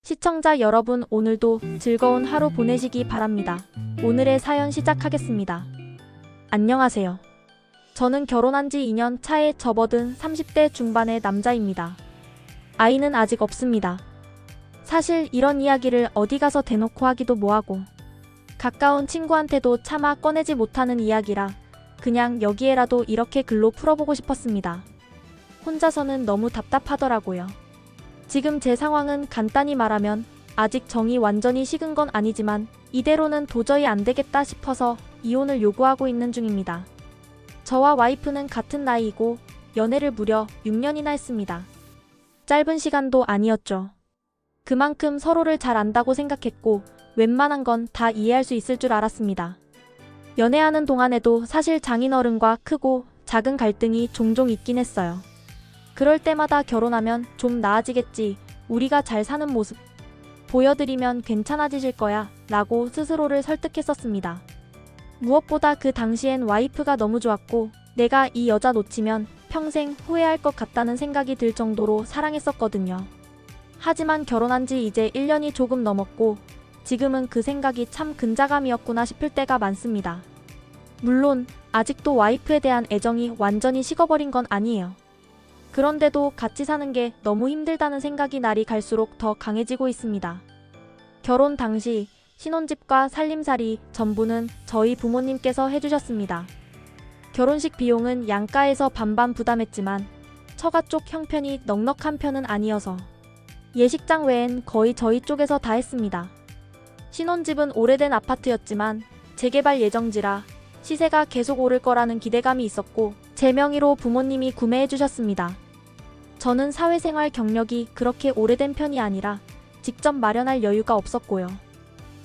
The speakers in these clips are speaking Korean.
시청자 여러분, 오늘도 즐거운 하루 보내시기 바랍니다. 오늘의 사연 시작하겠습니다. 안녕하세요. 저는 결혼한 지 2년 차에 접어든 30대 중반의 남자입니다. 아이는 아직 없습니다. 사실 이런 이야기를 어디 가서 대놓고 하기도 뭐하고 가까운 친구한테도 차마 꺼내지 못하는 이야기라 그냥 여기에라도 이렇게 글로 풀어보고 싶었습니다. 혼자서는 너무 답답하더라고요. 지금 제 상황은 간단히 말하면 아직 정이 완전히 식은 건 아니지만 이대로는 도저히 안 되겠다 싶어서 이혼을 요구하고 있는 중입니다. 저와 와이프는 같은 나이이고 연애를 무려 6년이나 했습니다. 짧은 시간도 아니었죠. 그만큼 서로를 잘 안다고 생각했고 웬만한 건 다 이해할 수 있을 줄 알았습니다. 연애하는 동안에도 사실 장인어른과 크고 작은 갈등이 종종 있긴 했어요. 그럴 때마다 결혼하면 좀 나아지겠지, 우리가 잘 사는 모습 보여드리면 괜찮아지실 거야 라고 스스로를 설득했었습니다. 무엇보다 그 당시엔 와이프가 너무 좋았고 내가 이 여자 놓치면 평생 후회할 것 같다는 생각이 들 정도로 사랑했었거든요. 하지만 결혼한 지 이제 1년이 조금 넘었고 지금은 그 생각이 참 근자감이었구나 싶을 때가 많습니다. 물론 아직도 와이프에 대한 애정이 완전히 식어버린 건 아니에요. 그런데도 같이 사는 게 너무 힘들다는 생각이 날이 갈수록 더 강해지고 있습니다. 결혼 당시 신혼집과 살림살이 전부는 저희 부모님께서 해주셨습니다. 결혼식 비용은 양가에서 반반 부담했지만 처가 쪽 형편이 넉넉한 편은 아니어서 예식장 외엔 거의 저희 쪽에서 다 했습니다. 신혼집은 오래된 아파트였지만 재개발 예정지라 시세가 계속 오를 거라는 기대감이 있었고 제 명의로 부모님이 구매해 주셨습니다. 저는 사회생활 경력이 그렇게 오래된 편이 아니라 직접 마련할 여유가 없었고요.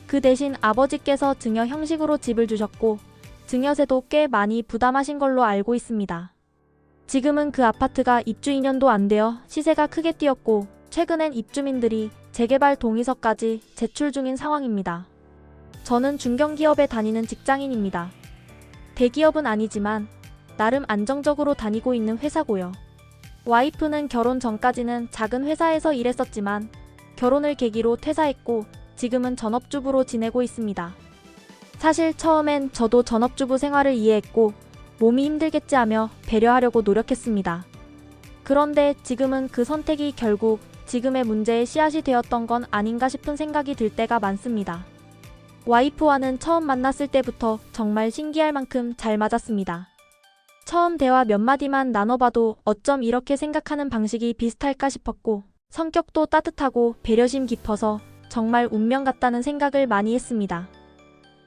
그 대신 아버지께서 증여 형식으로 집을 주셨고 증여세도 꽤 많이 부담하신 걸로 알고 있습니다. 지금은 그 아파트가 입주 2년도 안 되어 시세가 크게 뛰었고 최근엔 입주민들이 재개발 동의서까지 제출 중인 상황입니다. 저는 중견기업에 다니는 직장인입니다. 대기업은 아니지만 나름 안정적으로 다니고 있는 회사고요. 와이프는 결혼 전까지는 작은 회사에서 일했었지만 결혼을 계기로 퇴사했고 지금은 전업주부로 지내고 있습니다. 사실 처음엔 저도 전업주부 생활을 이해했고 몸이 힘들겠지 하며 배려하려고 노력했습니다. 그런데 지금은 그 선택이 결국 지금의 문제의 씨앗이 되었던 건 아닌가 싶은 생각이 들 때가 많습니다. 와이프와는 처음 만났을 때부터 정말 신기할 만큼 잘 맞았습니다. 처음 대화 몇 마디만 나눠봐도 어쩜 이렇게 생각하는 방식이 비슷할까 싶었고 성격도 따뜻하고 배려심 깊어서 정말 운명 같다는 생각을 많이 했습니다.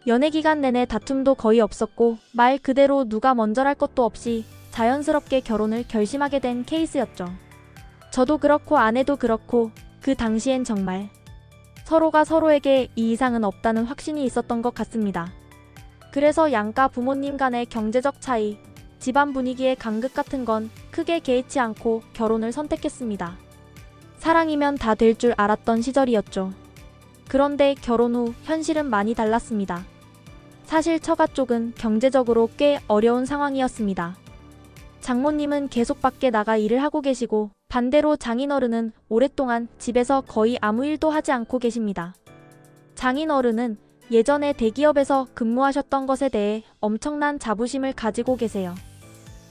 연애 기간 내내 다툼도 거의 없었고 말 그대로 누가 먼저랄 것도 없이 자연스럽게 결혼을 결심하게 된 케이스였죠. 저도 그렇고 아내도 그렇고 그 당시엔 정말 서로가 서로에게 이 이상은 없다는 확신이 있었던 것 같습니다. 그래서 양가 부모님 간의 경제적 차이, 집안 분위기의 간극 같은 건 크게 개의치 않고 결혼을 선택했습니다. 사랑이면 다 될 줄 알았던 시절이었죠. 그런데 결혼 후 현실은 많이 달랐습니다. 사실 처가 쪽은 경제적으로 꽤 어려운 상황이었습니다. 장모님은 계속 밖에 나가 일을 하고 계시고 반대로 장인어른은 오랫동안 집에서 거의 아무 일도 하지 않고 계십니다. 장인어른은 예전에 대기업에서 근무하셨던 것에 대해 엄청난 자부심을 가지고 계세요.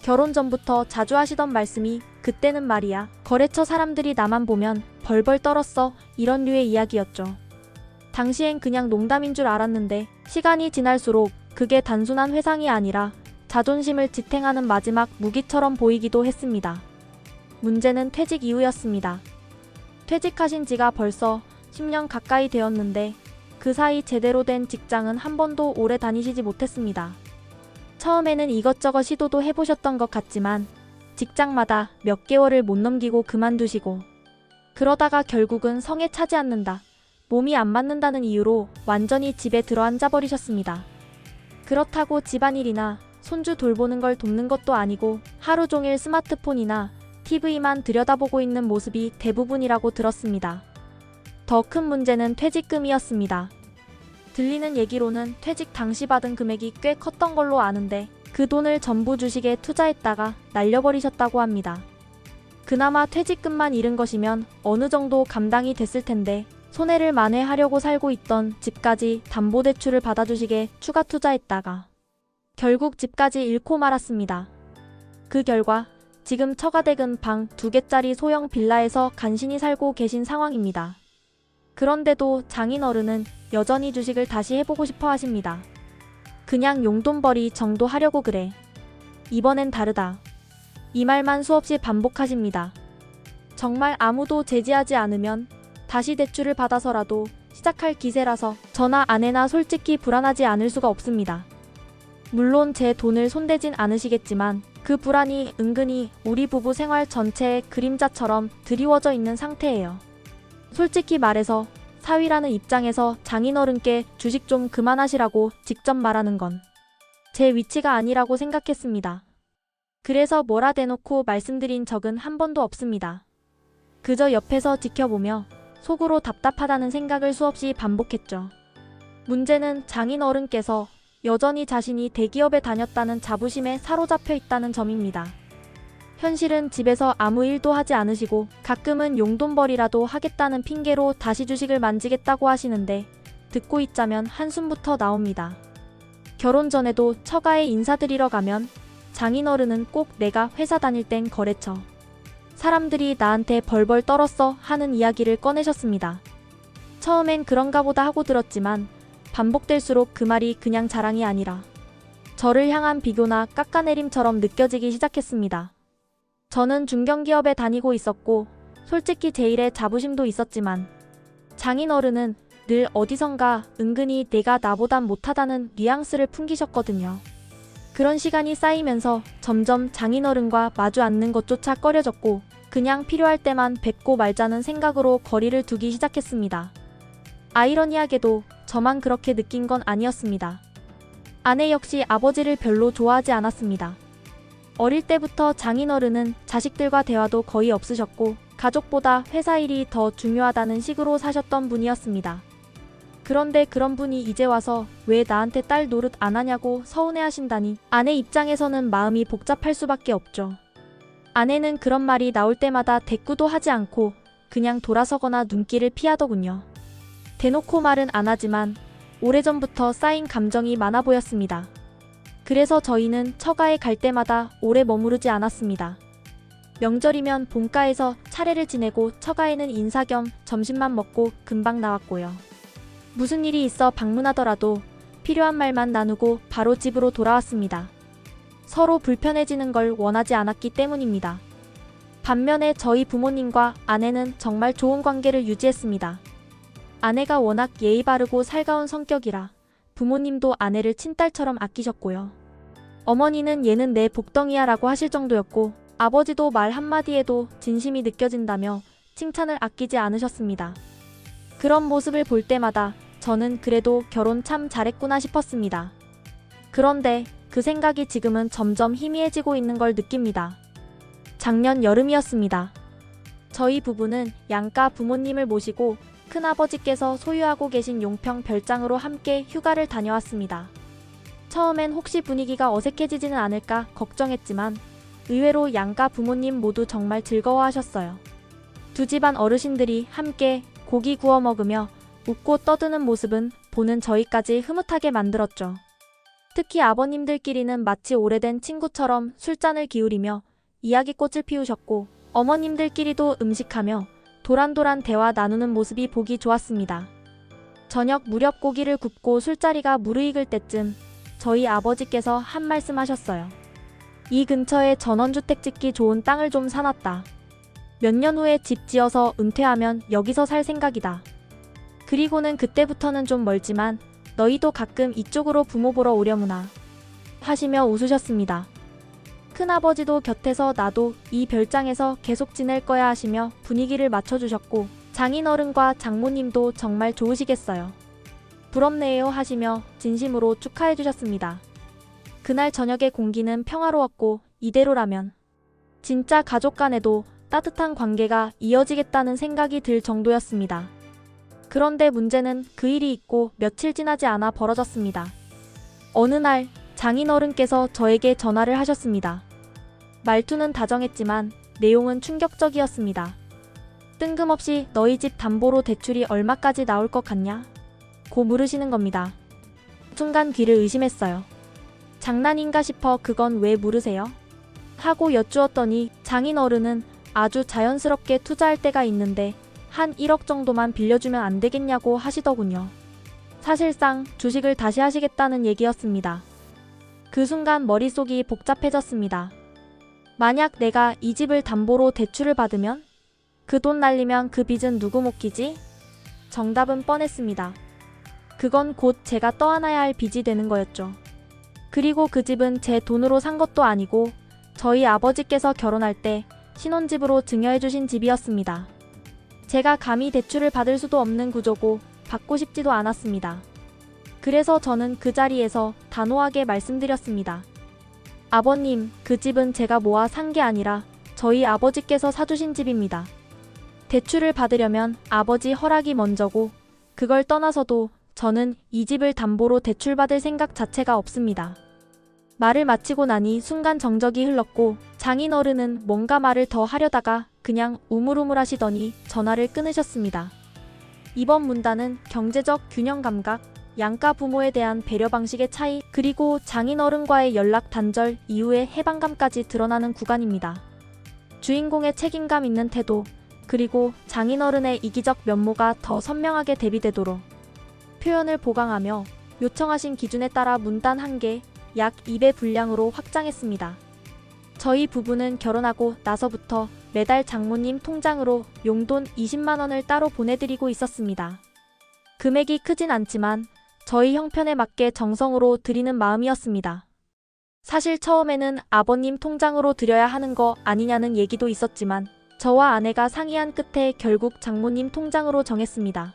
결혼 전부터 자주 하시던 말씀이 그때는 말이야 거래처 사람들이 나만 보면 벌벌 떨었어 이런 류의 이야기였죠. 당시엔 그냥 농담인 줄 알았는데 시간이 지날수록 그게 단순한 회상이 아니라 자존심을 지탱하는 마지막 무기처럼 보이기도 했습니다. 문제는 퇴직 이후였습니다. 퇴직하신 지가 벌써 10년 가까이 되었는데 그 사이 제대로 된 직장은 한 번도 오래 다니시지 못했습니다. 처음에는 이것저것 시도도 해보셨던 것 같지만 직장마다 몇 개월을 못 넘기고 그만두시고 그러다가 결국은 성에 차지 않는다, 몸이 안 맞는다는 이유로 완전히 집에 들어앉아 버리셨습니다. 그렇다고 집안일이나 손주 돌보는 걸 돕는 것도 아니고 하루 종일 스마트폰이나 TV만 들여다보고 있는 모습이 대부분이라고 들었습니다. 더 큰 문제는 퇴직금이었습니다. 들리는 얘기로는 퇴직 당시 받은 금액이 꽤 컸던 걸로 아는데 그 돈을 전부 주식에 투자했다가 날려버리셨다고 합니다. 그나마 퇴직금만 잃은 것이면 어느 정도 감당이 됐을 텐데 손해를 만회하려고 살고 있던 집까지 담보대출을 받아주시게 추가 투자했다가 결국 집까지 잃고 말았습니다. 그 결과 지금 처가댁은 방 2개짜리 소형 빌라에서 간신히 살고 계신 상황입니다. 그런데도 장인어른은 여전히 주식을 다시 해보고 싶어 하십니다. 그냥 용돈벌이 정도 하려고 그래. 이번엔 다르다. 이 말만 수없이 반복하십니다. 정말 아무도 제지하지 않으면 다시 대출을 받아서라도 시작할 기세라서 저나 아내나 솔직히 불안하지 않을 수가 없습니다. 물론 제 돈을 손대진 않으시겠지만 그 불안이 은근히 우리 부부 생활 전체의 그림자처럼 드리워져 있는 상태예요. 솔직히 말해서 사위라는 입장에서 장인어른께 주식 좀 그만하시라고 직접 말하는 건 제 위치가 아니라고 생각했습니다. 그래서 뭐라 대놓고 말씀드린 적은 한 번도 없습니다. 그저 옆에서 지켜보며 속으로 답답하다는 생각을 수없이 반복했죠. 문제는 장인어른께서 여전히 자신이 대기업에 다녔다는 자부심에 사로잡혀 있다는 점입니다. 현실은 집에서 아무 일도 하지 않으시고 가끔은 용돈벌이라도 하겠다는 핑계로 다시 주식을 만지겠다고 하시는데 듣고 있자면 한숨부터 나옵니다. 결혼 전에도 처가에 인사드리러 가면 장인어른은 꼭 내가 회사 다닐 땐 거래처 사람들이 나한테 벌벌 떨었어 하는 이야기를 꺼내셨습니다. 처음엔 그런가 보다 하고 들었지만 반복될수록 그 말이 그냥 자랑이 아니라 저를 향한 비교나 깎아내림처럼 느껴지기 시작했습니다. 저는 중견기업에 다니고 있었고 솔직히 제 일에 자부심도 있었지만 장인어른은 늘 어디선가 은근히 내가 나보단 못하다는 뉘앙스를 풍기셨거든요. 그런 시간이 쌓이면서 점점 장인어른과 마주 앉는 것조차 꺼려졌고 그냥 필요할 때만 뵙고 말자는 생각으로 거리를 두기 시작했습니다. 아이러니하게도 저만 그렇게 느낀 건 아니었습니다. 아내 역시 아버지를 별로 좋아하지 않았습니다. 어릴 때부터 장인어른은 자식들과 대화도 거의 없으셨고 가족보다 회사 일이 더 중요하다는 식으로 사셨던 분이었습니다. 그런데 그런 분이 이제 와서 왜 나한테 딸 노릇 안 하냐고 서운해하신다니 아내 입장에서는 마음이 복잡할 수밖에 없죠. 아내는 그런 말이 나올 때마다 대꾸도 하지 않고 그냥 돌아서거나 눈길을 피하더군요. 대놓고 말은 안 하지만 오래전부터 쌓인 감정이 많아 보였습니다. 그래서 저희는 처가에 갈 때마다 오래 머무르지 않았습니다. 명절이면 본가에서 차례를 지내고 처가에는 인사 겸 점심만 먹고 금방 나왔고요. 무슨 일이 있어 방문하더라도 필요한 말만 나누고 바로 집으로 돌아왔습니다. 서로 불편해지는 걸 원하지 않았기 때문입니다. 반면에 저희 부모님과 아내는 정말 좋은 관계를 유지했습니다. 아내가 워낙 예의 바르고 살가운 성격이라 부모님도 아내를 친딸처럼 아끼셨고요. 어머니는 얘는 내 복덩이야 라고 하실 정도였고 아버지도 말 한마디에도 진심이 느껴진다며 칭찬을 아끼지 않으셨습니다. 그런 모습을 볼 때마다 저는 그래도 결혼 참 잘했구나 싶었습니다. 그런데 그 생각이 지금은 점점 희미해지고 있는 걸 느낍니다. 작년 여름이었습니다. 저희 부부는 양가 부모님을 모시고 큰아버지께서 소유하고 계신 용평 별장으로 함께 휴가를 다녀왔습니다. 처음엔 혹시 분위기가 어색해지지는 않을까 걱정했지만 의외로 양가 부모님 모두 정말 즐거워하셨어요. 두 집안 어르신들이 함께 고기 구워 먹으며 웃고 떠드는 모습은 보는 저희까지 흐뭇하게 만들었죠. 특히 아버님들끼리는 마치 오래된 친구처럼 술잔을 기울이며 이야기꽃을 피우셨고 어머님들끼리도 음식하며 도란도란 대화 나누는 모습이 보기 좋았습니다. 저녁 무렵 고기를 굽고 술자리가 무르익을 때쯤 저희 아버지께서 한 말씀 하셨어요. 이 근처에 전원주택 짓기 좋은 땅을 좀 사놨다. 몇 년 후에 집 지어서 은퇴하면 여기서 살 생각이다. 그리고는 그때부터는 좀 멀지만 너희도 가끔 이쪽으로 부모 보러 오려무나 하시며 웃으셨습니다. 큰아버지도 곁에서 나도 이 별장에서 계속 지낼 거야 하시며 분위기를 맞춰주셨고 장인어른과 장모님도 정말 좋으시겠어요. 부럽네요 하시며 진심으로 축하해 주셨습니다. 그날 저녁의 공기는 평화로웠고 이대로라면 진짜 가족 간에도 따뜻한 관계가 이어지겠다는 생각이 들 정도였습니다. 그런데 문제는 그 일이 있고 며칠 지나지 않아 벌어졌습니다. 어느 날 장인어른께서 저에게 전화를 하셨습니다. 말투는 다정했지만 내용은 충격적이었습니다. 뜬금없이 너희 집 담보로 대출이 얼마까지 나올 것 같냐? 고 물으시는 겁니다. 순간 귀를 의심했어요. 장난인가 싶어 그건 왜 물으세요? 하고 여쭈었더니 장인어른은 아주 자연스럽게 투자할 때가 있는데 한 1억 정도만 빌려주면 안 되겠냐고 하시더군요. 사실상 주식을 다시 하시겠다는 얘기였습니다. 그 순간 머릿속이 복잡해졌습니다. 만약 내가 이 집을 담보로 대출을 받으면? 그 돈 날리면 그 빚은 누구 못 끼지? 정답은 뻔했습니다. 그건 곧 제가 떠안아야 할 빚이 되는 거였죠. 그리고 그 집은 제 돈으로 산 것도 아니고 저희 아버지께서 결혼할 때 신혼집으로 증여해 주신 집이었습니다. 제가 감히 대출을 받을 수도 없는 구조고 받고 싶지도 않았습니다. 그래서 저는 그 자리에서 단호하게 말씀드렸습니다. 아버님, 그 집은 제가 모아 산 게 아니라 저희 아버지께서 사주신 집입니다. 대출을 받으려면 아버지 허락이 먼저고 그걸 떠나서도 저는 이 집을 담보로 대출받을 생각 자체가 없습니다. 말을 마치고 나니 순간 정적이 흘렀고 장인어른은 뭔가 말을 더 하려다가 그냥 우물우물하시더니 전화를 끊으셨습니다. 이번 문단은 경제적 균형 감각, 양가 부모에 대한 배려 방식의 차이, 그리고 장인어른과의 연락 단절 이후의 해방감까지 드러나는 구간입니다. 주인공의 책임감 있는 태도, 그리고 장인어른의 이기적 면모가 더 선명하게 대비되도록 표현을 보강하며 요청하신 기준에 따라 문단 1개, 약 2배 분량으로 확장했습니다. 저희 부부는 결혼하고 나서부터 매달 장모님 통장으로 용돈 20만 원을 따로 보내드리고 있었습니다. 금액이 크진 않지만 저희 형편에 맞게 정성으로 드리는 마음이었습니다. 사실 처음에는 아버님 통장으로 드려야 하는 거 아니냐는 얘기도 있었지만 저와 아내가 상의한 끝에 결국 장모님 통장으로 정했습니다.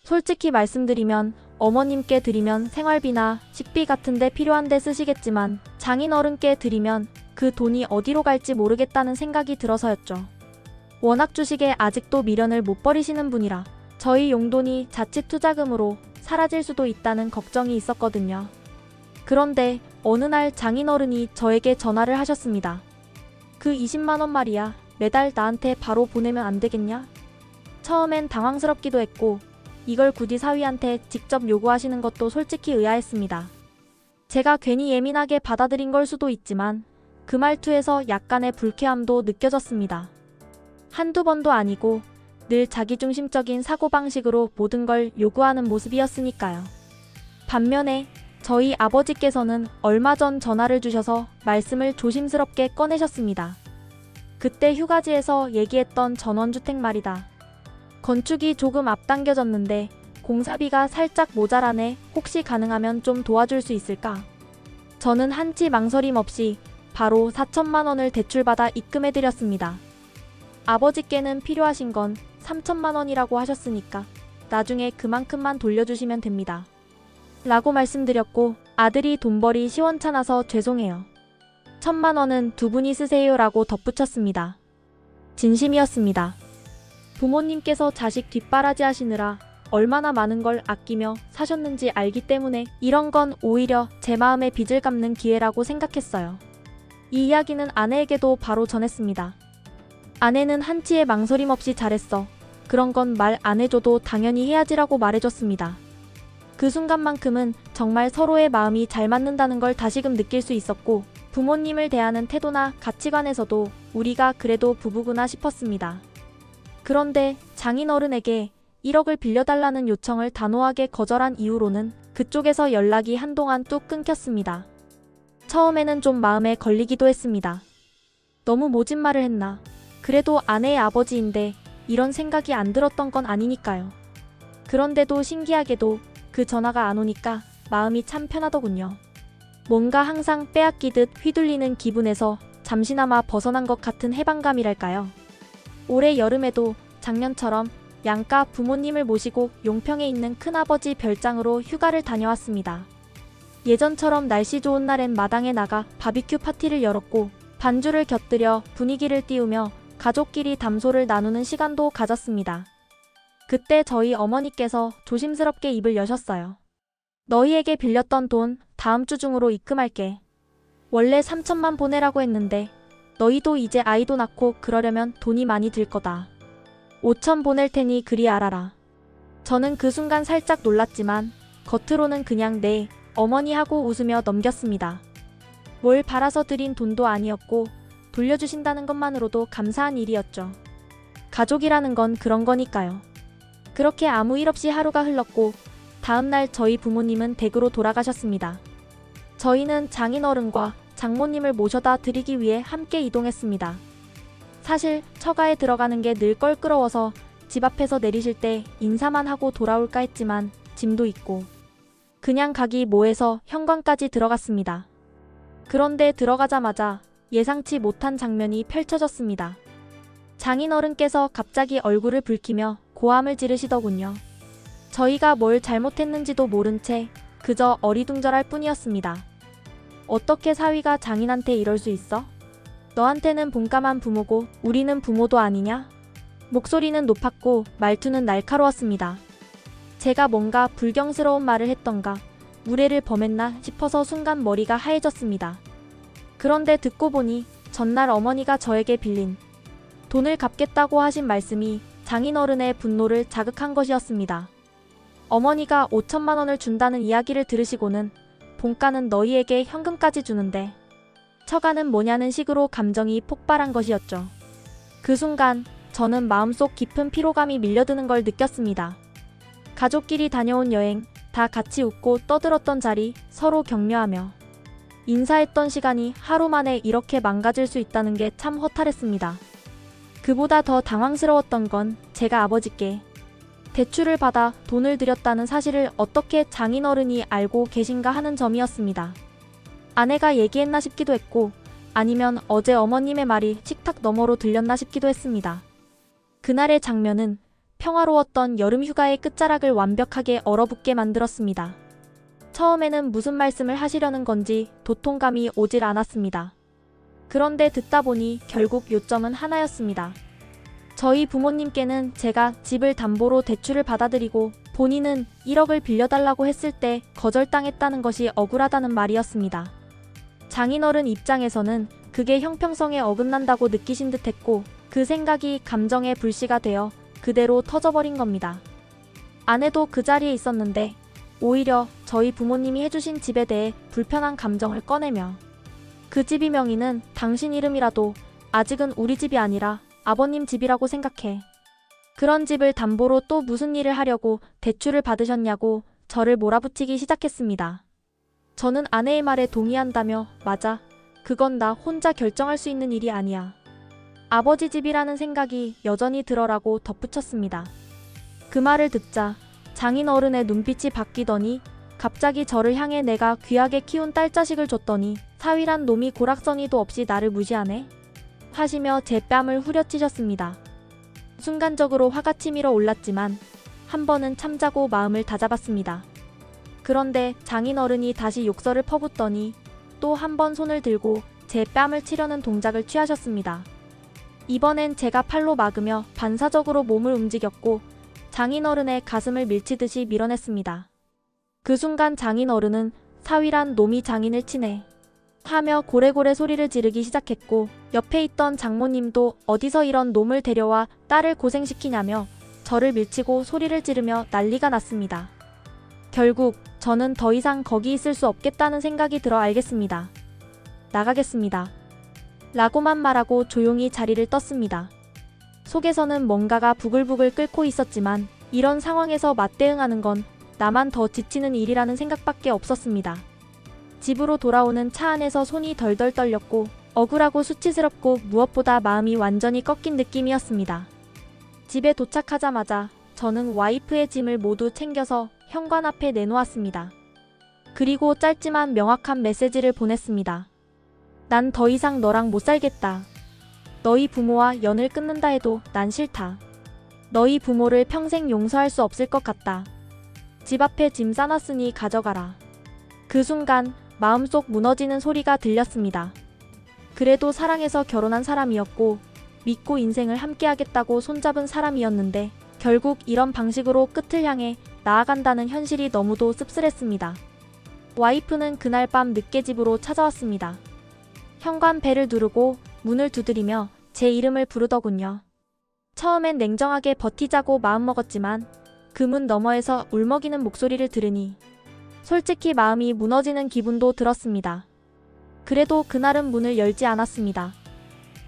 솔직히 말씀드리면 어머님께 드리면 생활비나 식비 같은 데 필요한 데 쓰시겠지만 장인어른께 드리면 그 돈이 어디로 갈지 모르겠다는 생각이 들어서였죠. 워낙 주식에 아직도 미련을 못 버리시는 분이라 저희 용돈이 자칫 투자금으로 사라질 수도 있다는 걱정이 있었거든요. 그런데 어느 날 장인어른이 저에게 전화를 하셨습니다. 그 20만 원 말이야. 매달 나한테 바로 보내면 안 되겠냐? 처음엔 당황스럽기도 했고 이걸 굳이 사위한테 직접 요구하시는 것도 솔직히 의아했습니다. 제가 괜히 예민하게 받아들인 걸 수도 있지만 그 말투에서 약간의 불쾌함도 느껴졌습니다. 한두 번도 아니고 늘 자기중심적인 사고방식으로 모든 걸 요구하는 모습이었으니까요. 반면에 저희 아버지께서는 얼마 전 전화를 주셔서 말씀을 조심스럽게 꺼내셨습니다. 그때 휴가지에서 얘기했던 전원주택 말이다. 건축이 조금 앞당겨졌는데 공사비가 살짝 모자라네. 혹시 가능하면 좀 도와줄 수 있을까? 저는 한치 망설임 없이 바로 4천만 원을 대출받아 입금해드렸습니다. 아버지께는 필요하신 건 3천만 원이라고 하셨으니까 나중에 그만큼만 돌려주시면 됩니다. 라고 말씀드렸고 아들이 돈벌이 시원찮아서 죄송해요. 1,000만 원은 두 분이 쓰세요 라고 덧붙였습니다. 진심이었습니다. 부모님께서 자식 뒷바라지 하시느라 얼마나 많은 걸 아끼며 사셨는지 알기 때문에 이런 건 오히려 제 마음의 빚을 갚는 기회라고 생각했어요. 이 이야기는 아내에게도 바로 전했습니다. 아내는 한치의 망설임 없이 잘했어. 그런 건 말 안 해줘도 당연히 해야지라고 말해줬습니다. 그 순간만큼은 정말 서로의 마음이 잘 맞는다는 걸 다시금 느낄 수 있었고 부모님을 대하는 태도나 가치관에서도 우리가 그래도 부부구나 싶었습니다. 그런데 장인어른에게 1억을 빌려달라는 요청을 단호하게 거절한 이후로는 그쪽에서 연락이 한동안 뚝 끊겼습니다. 처음에는 좀 마음에 걸리기도 했습니다. 너무 모진 말을 했나. 그래도 아내의 아버지인데 이런 생각이 안 들었던 건 아니니까요. 그런데도 신기하게도 그 전화가 안 오니까 마음이 참 편하더군요. 뭔가 항상 빼앗기듯 휘둘리는 기분에서 잠시나마 벗어난 것 같은 해방감이랄까요. 올해 여름에도 작년처럼 양가 부모님을 모시고 용평에 있는 큰아버지 별장으로 휴가를 다녀왔습니다. 예전처럼 날씨 좋은 날엔 마당에 나가 바비큐 파티를 열었고 반주를 곁들여 분위기를 띄우며 가족끼리 담소를 나누는 시간도 가졌습니다. 그때 저희 어머니께서 조심스럽게 입을 여셨어요. 너희에게 빌렸던 돈 다음 주 중으로 입금할게. 원래 3천만 보내라고 했는데 너희도 이제 아이도 낳고 그러려면 돈이 많이 들 거다. 5천 보낼 테니 그리 알아라. 저는 그 순간 살짝 놀랐지만 겉으로는 그냥 네, 어머니 하고 웃으며 넘겼습니다. 뭘 바라서 드린 돈도 아니었고 돌려주신다는 것만으로도 감사한 일이었죠. 가족이라는 건 그런 거니까요. 그렇게 아무 일 없이 하루가 흘렀고 다음날 저희 부모님은 댁으로 돌아가셨습니다. 저희는 장인어른과 장모님을 모셔다 드리기 위해 함께 이동했습니다. 사실 처가에 들어가는 게 늘 껄끄러워서 집 앞에서 내리실 때 인사만 하고 돌아올까 했지만 짐도 있고 그냥 가기 뭐해서 현관까지 들어갔습니다. 그런데 들어가자마자 예상치 못한 장면이 펼쳐졌습니다. 장인어른께서 갑자기 얼굴을 붉히며 고함을 지르시더군요. 저희가 뭘 잘못했는지도 모른 채 그저 어리둥절할 뿐이었습니다. 어떻게 사위가 장인한테 이럴 수 있어? 너한테는 본가만 부모고 우리는 부모도 아니냐? 목소리는 높았고 말투는 날카로웠습니다. 제가 뭔가 불경스러운 말을 했던가 무례를 범했나 싶어서 순간 머리가 하얘졌습니다. 그런데 듣고 보니 전날 어머니가 저에게 빌린 돈을 갚겠다고 하신 말씀이 장인어른의 분노를 자극한 것이었습니다. 어머니가 5천만 원을 준다는 이야기를 들으시고는 본가는 너희에게 현금까지 주는데 처가는 뭐냐는 식으로 감정이 폭발한 것이었죠. 그 순간 저는 마음속 깊은 피로감이 밀려드는 걸 느꼈습니다. 가족끼리 다녀온 여행, 다 같이 웃고 떠들었던 자리, 서로 격려하며 인사했던 시간이 하루 만에 이렇게 망가질 수 있다는 게 참 허탈했습니다. 그보다 더 당황스러웠던 건 제가 아버지께 대출을 받아 돈을 들였다는 사실을 어떻게 장인어른이 알고 계신가 하는 점이었습니다. 아내가 얘기했나 싶기도 했고 아니면 어제 어머님의 말이 식탁 너머로 들렸나 싶기도 했습니다. 그날의 장면은 평화로웠던 여름 휴가의 끝자락을 완벽하게 얼어붙게 만들었습니다. 처음에는 무슨 말씀을 하시려는 건지 도통감이 오질 않았습니다. 그런데 듣다 보니 결국 요점은 하나였습니다. 저희 부모님께는 제가 집을 담보로 대출을 받아들이고 본인은 1억을 빌려달라고 했을 때 거절당했다는 것이 억울하다는 말이었습니다. 장인어른 입장에서는 그게 형평성에 어긋난다고 느끼신 듯했고 그 생각이 감정의 불씨가 되어 그대로 터져버린 겁니다. 아내도 그 자리에 있었는데 오히려 저희 부모님이 해주신 집에 대해 불편한 감정을 꺼내며 그 집이 명의는 당신 이름이라도 아직은 우리 집이 아니라 아버님 집이라고 생각해. 그런 집을 담보로 또 무슨 일을 하려고 대출을 받으셨냐고 저를 몰아붙이기 시작했습니다. 저는 아내의 말에 동의한다며 맞아. 그건 나 혼자 결정할 수 있는 일이 아니야. 아버지 집이라는 생각이 여전히 들어라고 덧붙였습니다. 그 말을 듣자 장인어른의 눈빛이 바뀌더니 갑자기 저를 향해 내가 귀하게 키운 딸자식을 줬더니 사위란 놈이 고락선이도 없이 나를 무시하네? 하시며 제 뺨을 후려치셨습니다. 순간적으로 화가 치밀어 올랐지만 한 번은 참자고 마음을 다잡았습니다. 그런데 장인어른이 다시 욕설을 퍼붓더니 또 한 번 손을 들고 제 뺨을 치려는 동작을 취하셨습니다. 이번엔 제가 팔로 막으며 반사적으로 몸을 움직였고 장인어른의 가슴을 밀치듯이 밀어냈습니다. 그 순간 장인어른은 사위란 놈이 장인을 치네 하며 고래고래 소리를 지르기 시작했고 옆에 있던 장모님도 어디서 이런 놈을 데려와 딸을 고생시키냐며 저를 밀치고 소리를 지르며 난리가 났습니다. 결국 저는 더 이상 거기 있을 수 없겠다는 생각이 들어 알겠습니다. 나가겠습니다. 라고만 말하고 조용히 자리를 떴습니다. 속에서는 뭔가가 부글부글 끓고 있었지만 이런 상황에서 맞대응하는 건 나만 더 지치는 일이라는 생각밖에 없었습니다. 집으로 돌아오는 차 안에서 손이 덜덜 떨렸고 억울하고 수치스럽고 무엇보다 마음이 완전히 꺾인 느낌이었습니다. 집에 도착하자마자 저는 와이프의 짐을 모두 챙겨서 현관 앞에 내놓았습니다. 그리고 짧지만 명확한 메시지를 보냈습니다. 난 더 이상 너랑 못 살겠다. 너희 부모와 연을 끊는다 해도 난 싫다. 너희 부모를 평생 용서할 수 없을 것 같다. 집 앞에 짐 싸놨으니 가져가라. 그 순간 마음속 무너지는 소리가 들렸습니다. 그래도 사랑해서 결혼한 사람이었고 믿고 인생을 함께하겠다고 손잡은 사람이었는데 결국 이런 방식으로 끝을 향해 나아간다는 현실이 너무도 씁쓸했습니다. 와이프는 그날 밤 늦게 집으로 찾아왔습니다. 현관 벨을 누르고 문을 두드리며 제 이름을 부르더군요. 처음엔 냉정하게 버티자고 마음먹었지만 그 문 너머에서 울먹이는 목소리를 들으니 솔직히 마음이 무너지는 기분도 들었습니다. 그래도 그날은 문을 열지 않았습니다.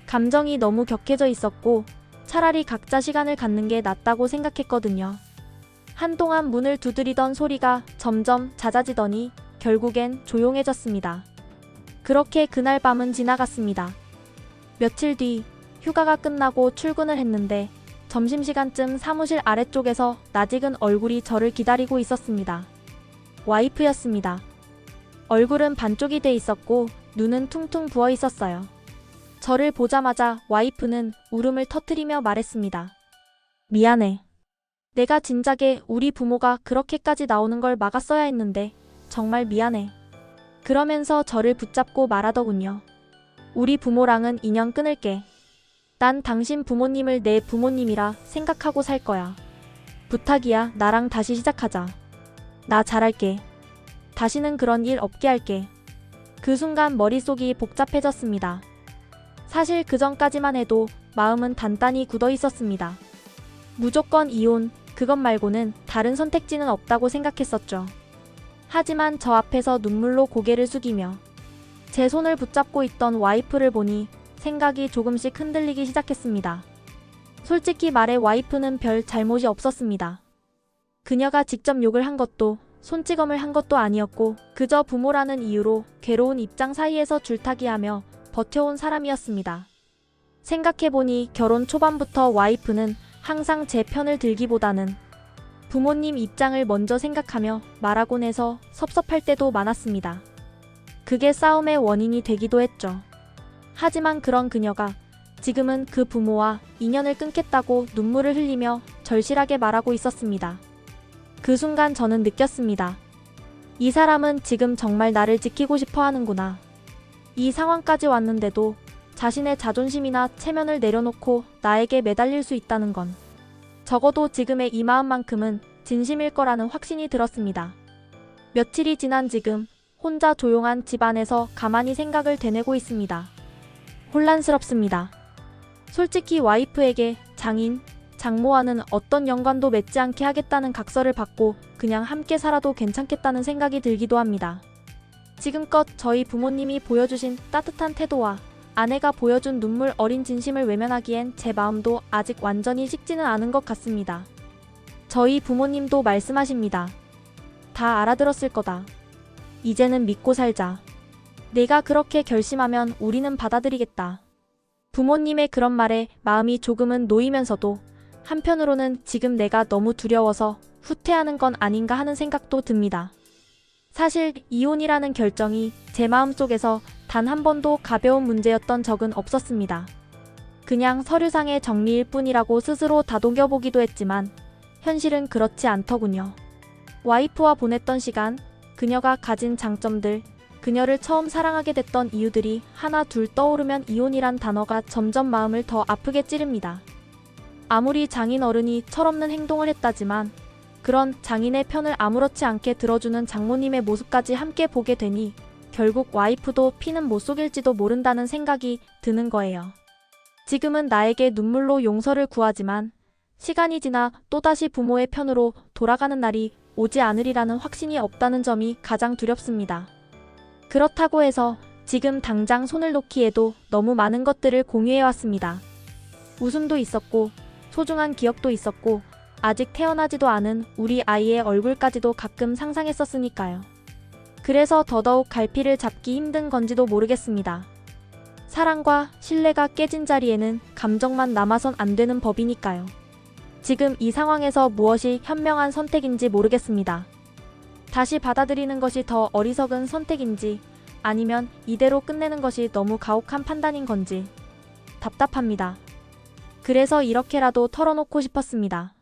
감정이 너무 격해져 있었고 차라리 각자 시간을 갖는 게 낫다고 생각했거든요. 한동안 문을 두드리던 소리가 점점 잦아지더니 결국엔 조용해졌습니다. 그렇게 그날 밤은 지나갔습니다. 며칠 뒤 휴가가 끝나고 출근을 했는데 점심시간쯤 사무실 아래쪽에서 낯익은 얼굴이 저를 기다리고 있었습니다. 와이프였습니다. 얼굴은 반쪽이 돼 있었고 눈은 퉁퉁 부어 있었어요. 저를 보자마자 와이프는 울음을 터뜨리며 말했습니다. 미안해. 내가 진작에 우리 부모가 그렇게까지 나오는 걸 막았어야 했는데 정말 미안해. 그러면서 저를 붙잡고 말하더군요. 우리 부모랑은 인연 끊을게. 난 당신 부모님을 내 부모님이라 생각하고 살 거야. 부탁이야, 나랑 다시 시작하자. 나 잘할게. 다시는 그런 일 없게 할게. 그 순간 머릿속이 복잡해졌습니다. 사실 그 전까지만 해도 마음은 단단히 굳어 있었습니다. 무조건 이혼, 그것 말고는 다른 선택지는 없다고 생각했었죠. 하지만 저 앞에서 눈물로 고개를 숙이며 제 손을 붙잡고 있던 와이프를 보니 생각이 조금씩 흔들리기 시작했습니다. 솔직히 말해 와이프는 별 잘못이 없었습니다. 그녀가 직접 욕을 한 것도 손찌검을 한 것도 아니었고 그저 부모라는 이유로 괴로운 입장 사이에서 줄타기하며 버텨온 사람이었습니다. 생각해보니 결혼 초반부터 와이프는 항상 제 편을 들기보다는 부모님 입장을 먼저 생각하며 말하곤 해서 섭섭할 때도 많았습니다. 그게 싸움의 원인이 되기도 했죠. 하지만 그런 그녀가 지금은 그 부모와 인연을 끊겠다고 눈물을 흘리며 절실하게 말하고 있었습니다. 그 순간 저는 느꼈습니다. 이 사람은 지금 정말 나를 지키고 싶어 하는구나. 이 상황까지 왔는데도 자신의 자존심이나 체면을 내려놓고 나에게 매달릴 수 있다는 건 적어도 지금의 이 마음만큼은 진심일 거라는 확신이 들었습니다. 며칠이 지난 지금 혼자 조용한 집안에서 가만히 생각을 되뇌고 있습니다. 혼란스럽습니다. 솔직히 와이프에게 장인, 장모와는 어떤 연관도 맺지 않게 하겠다는 각서를 받고 그냥 함께 살아도 괜찮겠다는 생각이 들기도 합니다. 지금껏 저희 부모님이 보여주신 따뜻한 태도와 아내가 보여준 눈물 어린 진심을 외면하기엔 제 마음도 아직 완전히 식지는 않은 것 같습니다. 저희 부모님도 말씀하십니다. 다 알아들었을 거다. 이제는 믿고 살자. 내가 그렇게 결심하면 우리는 받아들이겠다. 부모님의 그런 말에 마음이 조금은 놓이면서도 한편으로는 지금 내가 너무 두려워서 후퇴하는 건 아닌가 하는 생각도 듭니다. 사실 이혼이라는 결정이 제 마음속에서 단 한 번도 가벼운 문제였던 적은 없었습니다. 그냥 서류상의 정리일 뿐이라고 스스로 다독여보기도 했지만 현실은 그렇지 않더군요. 와이프와 보냈던 시간, 그녀가 가진 장점들, 그녀를 처음 사랑하게 됐던 이유들이 하나 둘 떠오르면 이혼이란 단어가 점점 마음을 더 아프게 찌릅니다. 아무리 장인 어른이 철없는 행동을 했다지만 그런 장인의 편을 아무렇지 않게 들어주는 장모님의 모습까지 함께 보게 되니 결국 와이프도 피는 못 속일지도 모른다는 생각이 드는 거예요. 지금은 나에게 눈물로 용서를 구하지만 시간이 지나 또다시 부모의 편으로 돌아가는 날이 오지 않으리라는 확신이 없다는 점이 가장 두렵습니다. 그렇다고 해서 지금 당장 손을 놓기에도 너무 많은 것들을 공유해왔습니다. 웃음도 있었고 소중한 기억도 있었고 아직 태어나지도 않은 우리 아이의 얼굴까지도 가끔 상상했었으니까요. 그래서 더더욱 갈피를 잡기 힘든 건지도 모르겠습니다. 사랑과 신뢰가 깨진 자리에는 감정만 남아선 안 되는 법이니까요. 지금 이 상황에서 무엇이 현명한 선택인지 모르겠습니다. 다시 받아들이는 것이 더 어리석은 선택인지 아니면 이대로 끝내는 것이 너무 가혹한 판단인 건지 답답합니다. 그래서 이렇게라도 털어놓고 싶었습니다.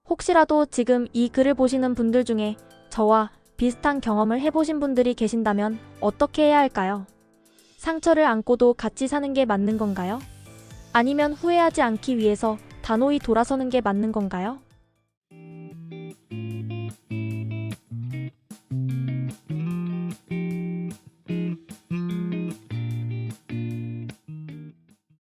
혹시라도 지금 이 글을 보시는 분들 중에 저와 비슷한 경험을 해보신 분들이 계신다면 어떻게 해야 할까요? 상처를 안고도 같이 사는 게 맞는 건가요? 아니면 후회하지 않기 위해서 단호히 돌아서는 게 맞는 건가요?